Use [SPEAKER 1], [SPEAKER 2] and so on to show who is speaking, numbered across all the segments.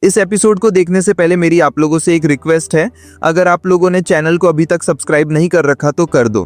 [SPEAKER 1] इस एपिसोड को देखने से पहले मेरी आप लोगों से एक रिक्वेस्ट है, अगर आप लोगों ने चैनल को अभी तक सब्सक्राइब नहीं कर रखा तो कर दो।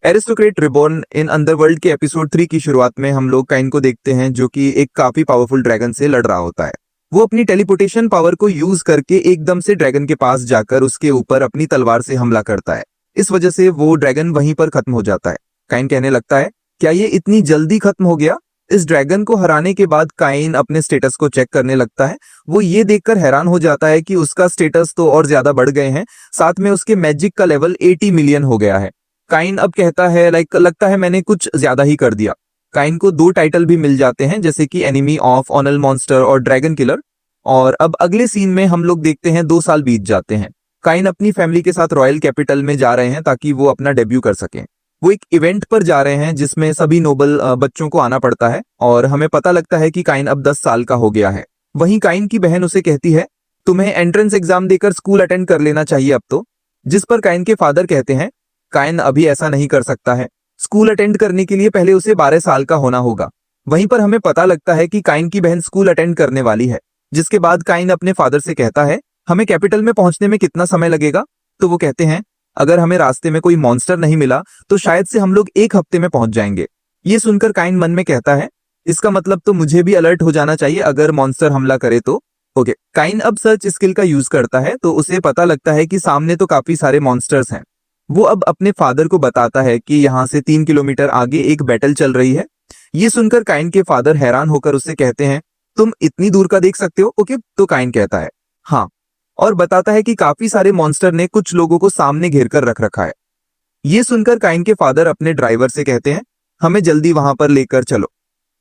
[SPEAKER 1] एरिस्टोक्रेट रिबॉर्न इन अंडरवर्ल्ड के एपिसोड 3 की शुरुआत में हम लोग काइन को देखते हैं जो कि एक काफी पावरफुल ड्रैगन से लड़ रहा होता है। वो अपनी टेलीपोर्टेशन पावर को यूज करके एकदम से ड्रैगन के पास जाकर उसके ऊपर अपनी तलवार से हमला करता है। इस वजह से वो ड्रैगन वहीं पर खत्म हो जाता है। काइन कहने लगता है, क्या ये इतनी जल्दी खत्म हो गया? इस ड्रैगन को हराने के बाद काइन अपने स्टेटस को चेक करने लगता है। वो ये देखकर हैरान हो जाता है कि उसका स्टेटस तो और ज्यादा बढ़ गए हैं, साथ में उसके मैजिक का लेवल 80 मिलियन हो गया है। काइन अब कहता है लगता है मैंने कुछ ज्यादा ही कर दिया। काइन को 2 टाइटल भी मिल जाते हैं, जैसे कि एनिमी ऑफ ऑनल मॉन्स्टर और ड्रैगन किलर। और अब अगले सीन में हम लोग देखते हैं 2 साल बीत जाते हैं। काइन अपनी फैमिली के साथ रॉयल कैपिटल में जा रहे हैं ताकि वो अपना डेब्यू कर सकें। वो एक इवेंट पर जा रहे हैं जिसमें सभी नोबल बच्चों को आना पड़ता है और हमें पता लगता है कि काइन अब 10 साल का हो गया है। वहीं काइन की बहन उसे कहती है, तुम्हें एंट्रेंस एग्जाम देकर स्कूल अटेंड कर लेना चाहिए अब तो। जिस पर काइन के फादर कहते हैं, काइन अभी ऐसा नहीं कर सकता है। स्कूल अटेंड करने के लिए पहले उसे 12 साल का होना होगा। वहीं पर हमें पता लगता है कि काइन की बहन स्कूल अटेंड करने वाली है। जिसके बाद काइन अपने फादर से कहता है, हमें कैपिटल में पहुंचने में कितना समय लगेगा? तो वो कहते हैं, अगर हमें रास्ते में कोई मॉन्स्टर नहीं मिला तो शायद से हम लोग 1 हफ्ते में पहुंच जाएंगे। ये सुनकर काइन मन में कहता है, इसका मतलब तो मुझे भी अलर्ट हो जाना चाहिए अगर मॉन्स्टर हमला करे तो। ओके, काइन अब सर्च स्किल का यूज करता है तो उसे पता लगता है कि सामने तो काफी सारे मॉन्स्टर्स हैं। वो अब अपने फादर को बताता है कि यहाँ से 3 किलोमीटर आगे एक बैटल चल रही है। ये सुनकर काइन के फादर हैरान होकर उससे कहते हैं, तुम इतनी दूर का देख सकते हो? ओके, तो काइन कहता है हाँ, और बताता है कि काफी सारे मॉन्स्टर ने कुछ लोगों को सामने घेर कर रख रखा है। ये सुनकर काइन के फादर अपने ड्राइवर से कहते हैं, हमें जल्दी वहां पर लेकर चलो।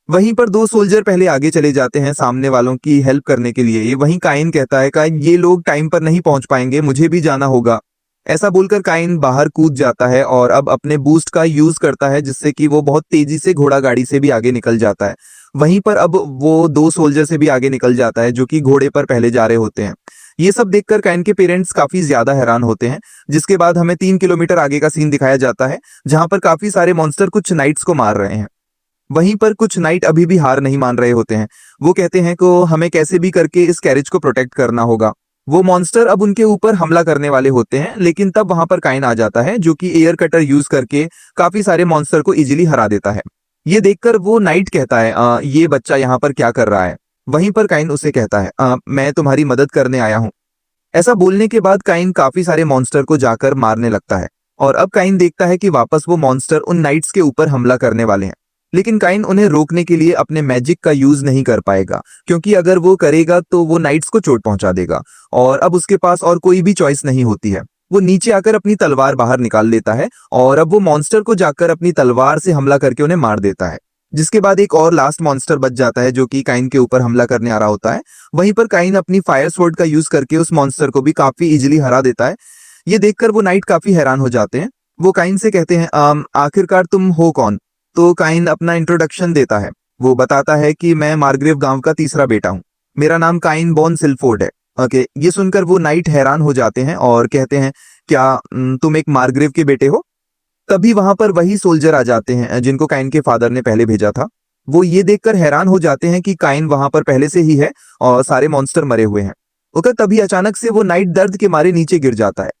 [SPEAKER 1] वहीं पर 2 सोल्जर पहले आगे चले जाते हैं सामने वालों की हेल्प करने के लिए। वहीं काइन कहता है, काइन ये लोग टाइम पर नहीं पहुंच पाएंगे, मुझे भी जाना होगा। ऐसा बोलकर काइन बाहर कूद जाता है और अब अपने बूस्ट का यूज करता है, जिससे कि वो बहुत तेजी से घोड़ा गाड़ी से भी आगे निकल जाता है। वहीं पर अब वो 2 सोल्जर से भी आगे निकल जाता है जो कि घोड़े पर पहले जा रहे होते हैं। ये सब देखकर काइन के पेरेंट्स काफी ज्यादा हैरान होते हैं। जिसके बाद हमें 3 किलोमीटर आगे का सीन दिखाया जाता है, जहां पर काफी सारे मॉन्स्टर कुछ नाइट्स को मार रहे हैं। वहीं पर कुछ नाइट अभी भी हार नहीं मान रहे होते हैं। वो कहते हैं कि हमें कैसे भी करके इस कैरेज को प्रोटेक्ट करना होगा। वो मॉन्स्टर अब उनके ऊपर हमला करने वाले होते हैं, लेकिन तब वहां पर काइन आ जाता है जो कि एयर कटर यूज करके काफी सारे मॉन्स्टर को इजीली हरा देता है। ये देखकर वो नाइट कहता है, ये बच्चा यहाँ पर क्या कर रहा है? वहीं पर काइन उसे कहता है, मैं तुम्हारी मदद करने आया हूँ। ऐसा बोलने के बाद काइन काफी सारे मॉन्स्टर को जाकर मारने लगता है और अब काइन देखता है कि वापस वो मॉन्स्टर उन नाइट्स के ऊपर हमला करने वाले हैं। लेकिन काइन उन्हें रोकने के लिए अपने मैजिक का यूज नहीं कर पाएगा, क्योंकि अगर वो करेगा तो वो नाइट्स को चोट पहुंचा देगा और अब उसके पास और कोई भी चॉइस नहीं होती है। वो नीचे आकर अपनी तलवार बाहर निकाल लेता है और अब वो मॉन्स्टर को जाकर अपनी तलवार से हमला करके उन्हें मार देता है। जिसके बाद एक और लास्ट मॉन्स्टर बच जाता है जो कि काइन के ऊपर हमला करने आ रहा होता है। वहीं पर काइन अपनी फायर स्वॉर्ड का यूज करके उस मॉन्स्टर को भी काफी इजीली हरा देता है। ये देखकर वो नाइट काफी हैरान हो जाते हैं। वो काइन से कहते हैं, आखिरकार तुम हो कौन? तो काइन अपना इंट्रोडक्शन देता है। वो बताता है कि मैं मार्ग्रेव गांव का तीसरा बेटा हूँ। मेरा नाम काइन बॉन सिल्फोर्ड है। ओके, ये सुनकर वो नाइट हैरान हो जाते हैं और कहते हैं, क्या तुम एक मार्ग्रेव के बेटे हो? तभी वहां पर वही सोल्जर आ जाते हैं जिनको काइन के फादर ने पहले भेजा था। वो ये देखकर हैरान हो जाते हैं कि काइन वहां पर पहले से ही है और सारे मॉन्स्टर मरे हुए हैं। ओके, तभी अचानक से वो नाइट दर्द के मारे नीचे गिर जाता है।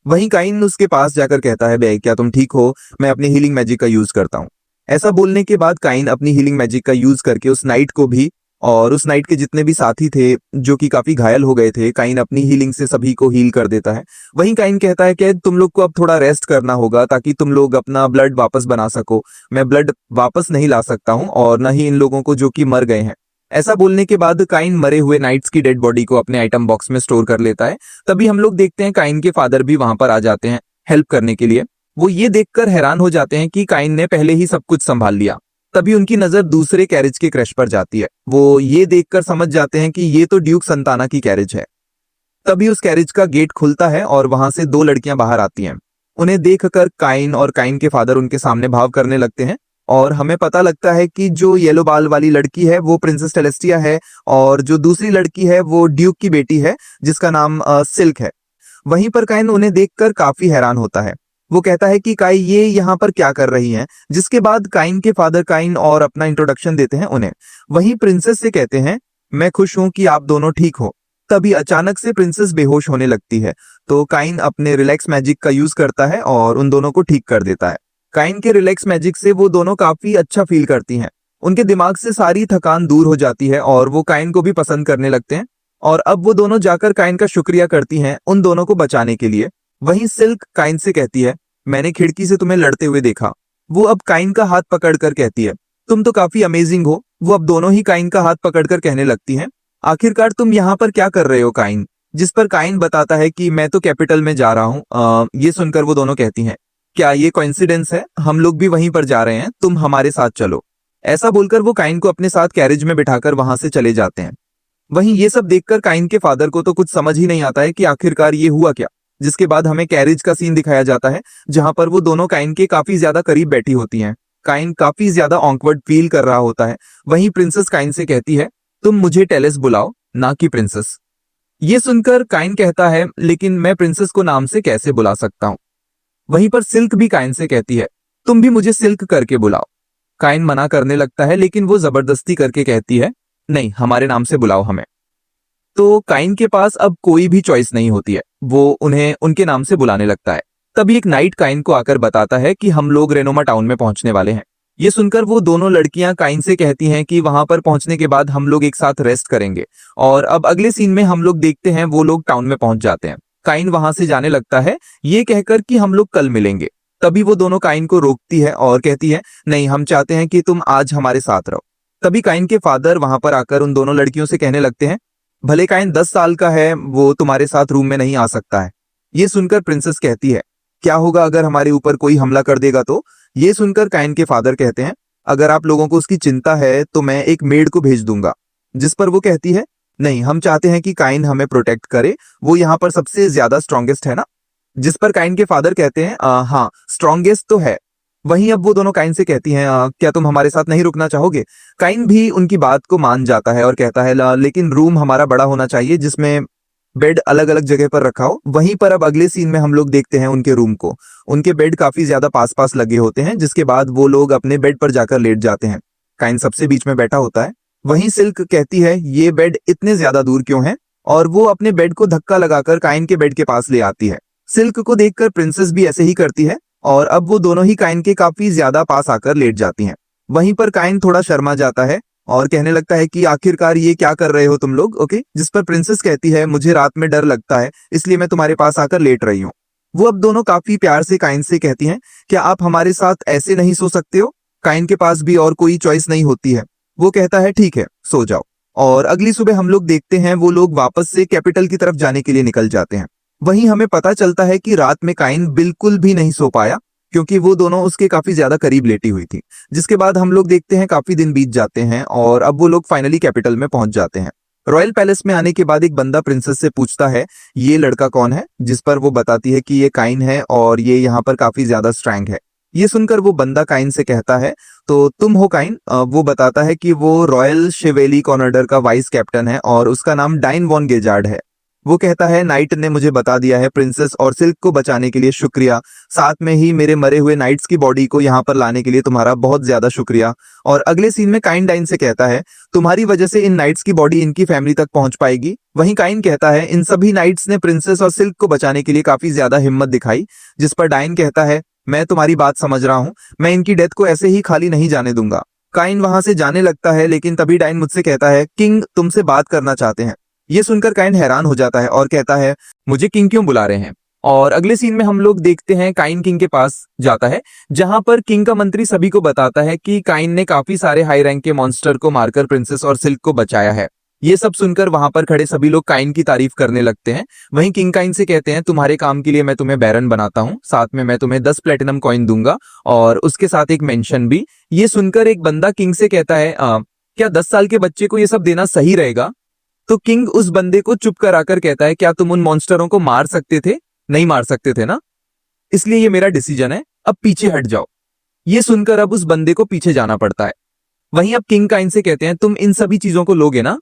[SPEAKER 1] वहीं काइन उसके पास जाकर कहता है, बे क्या तुम ठीक हो? मैं अपनी हीलिंग मैजिक का यूज करता हूँ। ऐसा बोलने के बाद काइन अपनी हीलिंग मैजिक का यूज करके उस नाइट को भी और उस नाइट के जितने भी साथी थे जो कि काफी घायल हो गए थे, काइन अपनी हीलिंग से सभी को हील कर देता है। वहीं काइन कहता है कि तुम लोग को अब थोड़ा रेस्ट करना होगा ताकि तुम लोग अपना ब्लड वापस बना सको। मैं ब्लड वापस नहीं ला सकता हूँ और न ही इन लोगों को जो कि मर गए हैं। ऐसा बोलने के बाद काइन मरे हुए नाइट्स की डेड बॉडी को अपने आइटम बॉक्स में स्टोर कर लेता है। तभी हम लोग देखते हैं काइन के फादर भी वहां पर आ जाते हैं हेल्प करने के लिए। वो ये देखकर हैरान हो जाते हैं कि काइन ने पहले ही सब कुछ संभाल लिया। तभी उनकी नजर दूसरे कैरेज के क्रैश पर जाती है। वो ये देखकर समझ जाते हैं कि ये तो ड्यूक संताना की कैरेज है। तभी उस कैरेज का गेट खुलता है और वहां से 2 लड़कियां बाहर आती हैं। उन्हें देखकर काइन और काइन के फादर उनके सामने भाव करने लगते हैं और हमें पता लगता है कि जो येलो बाल वाली लड़की है वो प्रिंसेस टेलेस्टिया है और जो दूसरी लड़की है वो ड्यूक की बेटी है जिसका नाम सिल्क है। वहीं पर काइन उन्हें देखकर काफी हैरान होता है। वो कहता है कि काई ये यहाँ पर क्या कर रही हैं। जिसके बाद काइन के फादर काइन और अपना इंट्रोडक्शन देते हैं उन्हें। वहीं प्रिंसेस से कहते हैं, मैं खुश हूं कि आप दोनों ठीक हो। तभी अचानक से प्रिंसेस बेहोश होने लगती है। तो काइन अपने रिलैक्स मैजिक का यूज करता है और उन दोनों को ठीक कर देता है। काइन के रिलैक्स मैजिक से वो दोनों काफी अच्छा फील करती हैं। उनके दिमाग से सारी थकान दूर हो जाती है और वो काइन को भी पसंद करने लगते हैं। और अब वो दोनों जाकर काइन का शुक्रिया करती हैं उन दोनों को बचाने के लिए। वहीं सिल्क काइन से कहती है, मैंने खिड़की से तुम्हें लड़ते हुए देखा। वो अब काइन का हाथ पकड़कर कहती है, तुम तो काफी अमेजिंग हो। वो अब दोनों ही काइन का हाथ पकड़कर कहने लगती हैं, आखिरकार तुम यहाँ पर क्या कर रहे हो काइन? जिस पर काइन बताता है कि मैं तो कैपिटल में जा रहा हूँ। ये सुनकर वो दोनों कहती हैं, क्या ये कोइंसिडेंस है? हम लोग भी वहीं पर जा रहे हैं, तुम हमारे साथ चलो। ऐसा बोलकर वो काइन को अपने साथ कैरेज में बिठाकर वहां से चले जाते हैं। वहीं ये सब देखकर काइन के फादर को तो कुछ समझ ही नहीं आता है कि आखिरकार ये हुआ क्या। जिसके बाद हमें कैरेज का सीन दिखाया जाता है जहां पर वो दोनों काइन के काफी ज्यादा करीब बैठी होती हैं। काइन काफी ज्यादा ऑकवर्ड फील कर रहा होता है। वहीं प्रिंसेस काइन से कहती है, तुम मुझे टेलेस बुलाओ, ना कि प्रिंसेस। ये सुनकर काइन कहता है, लेकिन मैं प्रिंसेस को नाम से कैसे बुला सकता हूँ? वहीं पर सिल्क भी काइन से कहती है, तुम भी मुझे सिल्क करके बुलाओ। काइन मना करने लगता है, लेकिन वो जबरदस्ती करके कहती है, नहीं, हमारे नाम से बुलाओ हमें। तो काइन के पास अब कोई भी चॉइस नहीं होती है, वो उन्हें उनके नाम से बुलाने लगता है। तभी एक नाइट काइन को आकर बताता है कि हम लोग रेनोमा टाउन में पहुंचने वाले हैं। ये सुनकर वो दोनों लड़कियां काइन से कहती हैं कि वहां पर पहुंचने के बाद हम लोग एक साथ रेस्ट करेंगे। और अब अगले सीन में हम लोग देखते हैं वो लोग टाउन में पहुंच जाते हैं। काइन वहां से जाने लगता है ये कहकर कि हम लोग कल मिलेंगे। तभी वो दोनों काइन को रोकती है और कहती है, नहीं, हम चाहते हैं कि तुम आज हमारे साथ रहो। तभी काइन के फादर वहां पर आकर उन दोनों लड़कियों से कहने लगते हैं, भले काइन 10 साल का है, वो तुम्हारे साथ रूम में नहीं आ सकता है। ये सुनकर प्रिंसेस कहती है, क्या होगा अगर हमारे ऊपर कोई हमला कर देगा तो? ये सुनकर काइन के फादर कहते हैं, अगर आप लोगों को उसकी चिंता है तो मैं एक मेड को भेज दूंगा। जिस पर वो कहती है, नहीं, हम चाहते हैं कि काइन हमें प्रोटेक्ट करे, वो यहाँ पर सबसे ज्यादा स्ट्रॉन्गेस्ट है ना। जिस पर काइन के फादर कहते हैं, हाँ, स्ट्रॉन्गेस्ट तो है। वहीं अब वो दोनों काइन से कहती हैं, क्या तुम हमारे साथ नहीं रुकना चाहोगे? काइन भी उनकी बात को मान जाता है और कहता है, लेकिन रूम हमारा बड़ा होना चाहिए जिसमें बेड अलग अलग जगह पर रखा हो। वहीं पर अब अगले सीन में हम लोग देखते हैं उनके रूम को। उनके बेड काफी ज्यादा पास पास लगे होते हैं, जिसके बाद वो लोग अपने बेड पर जाकर लेट जाते हैं। काइन सबसे बीच में बैठा होता है। वहीं सिल्क कहती है, ये बेड इतने ज्यादा दूर क्यों है? और वो अपने बेड को धक्का लगाकर काइन के बेड के पास ले आती है। सिल्क को देखकर प्रिंसेस भी ऐसे ही करती है और अब वो दोनों ही काइन के काफी ज्यादा पास आकर लेट जाती हैं। वहीं पर काइन थोड़ा शर्मा जाता है और कहने लगता है कि आखिरकार ये क्या कर रहे हो तुम लोग, ओके? जिस पर प्रिंसेस कहती है, मुझे रात में डर लगता है, इसलिए मैं तुम्हारे पास आकर लेट रही हूँ। वो अब दोनों काफी प्यार से काइन से कहती हैं, क्या आप हमारे साथ ऐसे नहीं सो सकते हो? काइन के पास भी और कोई चॉइस नहीं होती है। वो कहता है, ठीक है, सो जाओ। और अगली सुबह हम लोग देखते हैं वो लोग वापस से कैपिटल की तरफ जाने के लिए निकल जाते हैं। वहीं हमें पता चलता है कि रात में काइन बिल्कुल भी नहीं सो पाया, क्योंकि वो दोनों उसके काफी ज्यादा करीब लेटी हुई थी। जिसके बाद हम लोग देखते हैं काफी दिन बीत जाते हैं और अब वो लोग फाइनली कैपिटल में पहुंच जाते हैं। रॉयल पैलेस में आने के बाद एक बंदा प्रिंसेस से पूछता है, ये लड़का कौन है? जिस पर वो बताती है कि ये काइन है और ये यहाँ पर काफी ज्यादा स्ट्रैंग है। ये सुनकर वो बंदा काइन से कहता है, तो तुम हो काइन? वो बताता है कि वो रॉयल शिवेली कॉर्नर का वाइस कैप्टन है और उसका नाम डाइन वॉन गेजार्ड है। वो कहता है, नाइट ने मुझे बता दिया है, प्रिंसेस और सिल्क को बचाने के लिए शुक्रिया। साथ में ही मेरे मरे हुए नाइट्स की बॉडी को यहाँ पर लाने के लिए तुम्हारा बहुत ज्यादा शुक्रिया। और अगले सीन में काइन डाइन से कहता है, तुम्हारी वजह से इन नाइट्स की बॉडी इनकी फैमिली तक पहुंच पाएगी। वहीं काइन कहता है, इन सभी नाइट्स ने प्रिंसेस और सिल्क को बचाने के लिए काफी ज्यादा हिम्मत दिखाई। जिस पर डाइन कहता है, मैं तुम्हारी बात समझ रहा हूँ, मैं इनकी डेथ को ऐसे ही खाली नहीं जाने दूंगा। काइन वहां से जाने लगता है, लेकिन तभी डाइन मुझसे कहता है, किंग तुमसे बात करना चाहते हैं। ये सुनकर काइन हैरान हो जाता है और कहता है, मुझे किंग क्यों बुला रहे हैं? और अगले सीन में हम लोग देखते हैं काइन किंग के पास जाता है, जहां पर किंग का मंत्री सभी को बताता है कि काइन ने काफी सारे हाई रैंक के मॉन्स्टर को मारकर प्रिंसेस और सिल्क को बचाया है। ये सब सुनकर वहां पर खड़े सभी लोग काइन की तारीफ करने लगते हैं। वहीं किंग काइन से कहते हैं, तुम्हारे काम के लिए मैं तुम्हें बैरन बनाता हूँ, साथ में मैं तुम्हें 10 प्लेटिनम कॉइन दूंगा और उसके साथ एक मेंशन भी। ये सुनकर एक बंदा किंग से कहता है, क्या 10 साल के बच्चे को ये सब देना सही रहेगा? तो किंग उस बंदे को चुप कराकर कहता है, क्या तुम उन मॉन्स्टरों को मार सकते थे? नहीं मार सकते थे ना, इसलिए ये मेरा डिसीजन है, अब पीछे हट जाओ। ये सुनकर अब उस बंदे को पीछे जाना पड़ता है। वहीं अब किंग काइन से कहते हैं, तुम इन सभी चीजों को लोगे ना?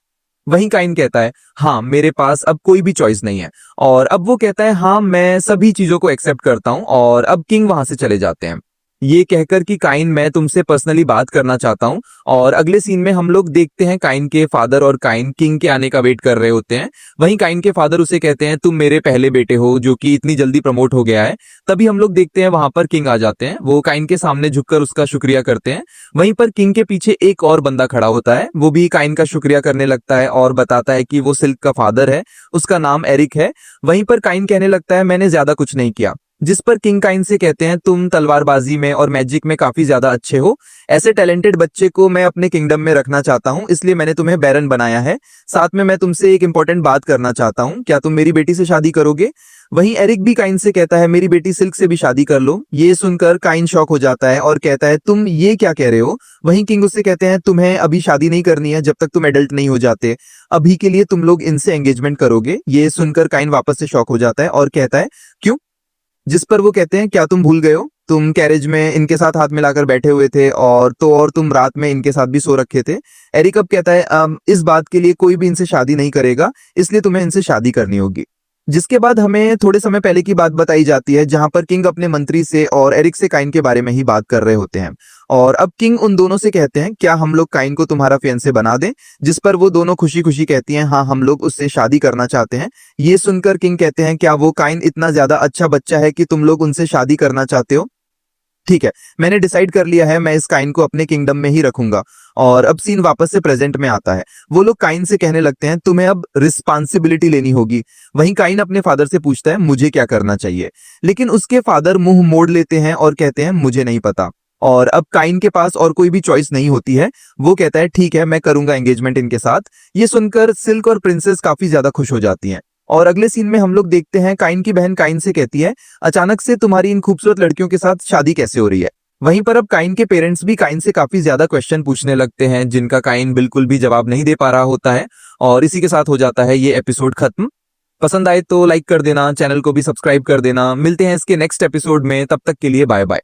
[SPEAKER 1] वहीं काइन कहता है, हाँ, मेरे पास अब कोई भी चॉइस नहीं है। और अब वो कहता है, हाँ, मैं सभी चीजों को एक्सेप्ट करता हूं। और अब किंग वहां से चले जाते हैं। ये कहकर कि काइन मैं तुमसे पर्सनली बात करना चाहता हूँ। और अगले सीन में हम लोग देखते हैं काइन के फादर और काइन किंग के आने का वेट कर रहे होते हैं। वहीं काइन के फादर उसे कहते हैं तुम मेरे पहले बेटे हो जो कि इतनी जल्दी प्रमोट हो गया है। तभी हम लोग देखते हैं वहां पर किंग आ जाते हैं। वो काइन के सामने झुककर उसका शुक्रिया करते हैं। वहीं पर किंग के पीछे एक और बंदा खड़ा होता है, वो भी काइन का शुक्रिया करने लगता है और बताता है कि वो सिल्क का फादर है, उसका नाम एरिक है। वहीं पर काइन कहने लगता है मैंने ज्यादा कुछ नहीं किया। जिस पर किंग काइन से कहते हैं तुम तलवारबाजी में और मैजिक में काफी ज्यादा अच्छे हो, ऐसे टैलेंटेड बच्चे को मैं अपने किंगडम में रखना चाहता हूं, इसलिए मैंने तुम्हें बैरन बनाया है। साथ में मैं तुमसे एक इंपॉर्टेंट बात करना चाहता हूं, क्या तुम मेरी बेटी से शादी करोगे? वहीं एरिक भी काइन से कहता है मेरी बेटी सिल्क से भी शादी कर लो। ये सुनकर काइन शॉक हो जाता है और कहता है तुम ये क्या कह रहे हो? वहीं किंग उससे कहते हैं तुम्हें अभी शादी नहीं करनी है जब तक तुम एडल्ट नहीं हो जाते, अभी के लिए तुम लोग इनसे एंगेजमेंट करोगे। ये सुनकर काइन वापस से शॉक हो जाता है और कहता है क्यों? जिस पर वो कहते हैं क्या तुम भूल गए हो, तुम कैरेज में इनके साथ हाथ मिलाकर बैठे हुए थे और तुम रात में इनके साथ भी सो रखे थे। एरिक अब कहता है इस बात के लिए कोई भी इनसे शादी नहीं करेगा, इसलिए तुम्हें इनसे शादी करनी होगी। जिसके बाद हमें थोड़े समय पहले की बात बताई जाती है जहां पर किंग अपने मंत्री से और एरिक से काइन के बारे में ही बात कर रहे होते हैं। और अब किंग उन दोनों से कहते हैं क्या हम लोग काइन को तुम्हारा फियांसे बना दें? जिस पर वो दोनों खुशी खुशी कहती हैं हाँ हम लोग उससे शादी करना चाहते हैं। ये सुनकर किंग कहते हैं क्या वो काइन इतना ज्यादा अच्छा बच्चा है कि तुम लोग उनसे शादी करना चाहते हो? ठीक है, मैंने डिसाइड कर लिया है, मैं इस काइन को अपने किंगडम में ही रखूंगा। और अब सीन वापस से प्रेजेंट में आता है। वो लोग काइन से कहने लगते हैं तुम्हें अब रिस्पांसिबिलिटी लेनी होगी। वहीं काइन अपने फादर से पूछता है मुझे क्या करना चाहिए, लेकिन उसके फादर मुंह मोड़ लेते हैं और कहते हैं मुझे नहीं पता। और अब काइन के पास और कोई भी चॉइस नहीं होती है, वो कहता है ठीक है मैं करूंगा एंगेजमेंट इनके साथ। ये सुनकर सिल्क और प्रिंसेस काफी ज्यादा खुश हो जाती हैं। और अगले सीन में हम लोग देखते हैं काइन की बहन काइन से कहती है अचानक से तुम्हारी इन खूबसूरत लड़कियों के साथ शादी कैसे हो रही है? वहीं पर अब काइन के पेरेंट्स भी काइन से काफी ज्यादा क्वेश्चन पूछने लगते हैं जिनका काइन बिल्कुल भी जवाब नहीं दे पा रहा होता है। और इसी के साथ हो जाता है ये एपिसोड खत्म। पसंद आए तो लाइक कर देना, चैनल को भी सब्सक्राइब कर देना। मिलते हैं इसके नेक्स्ट एपिसोड में, तब तक के लिए बाय बाय।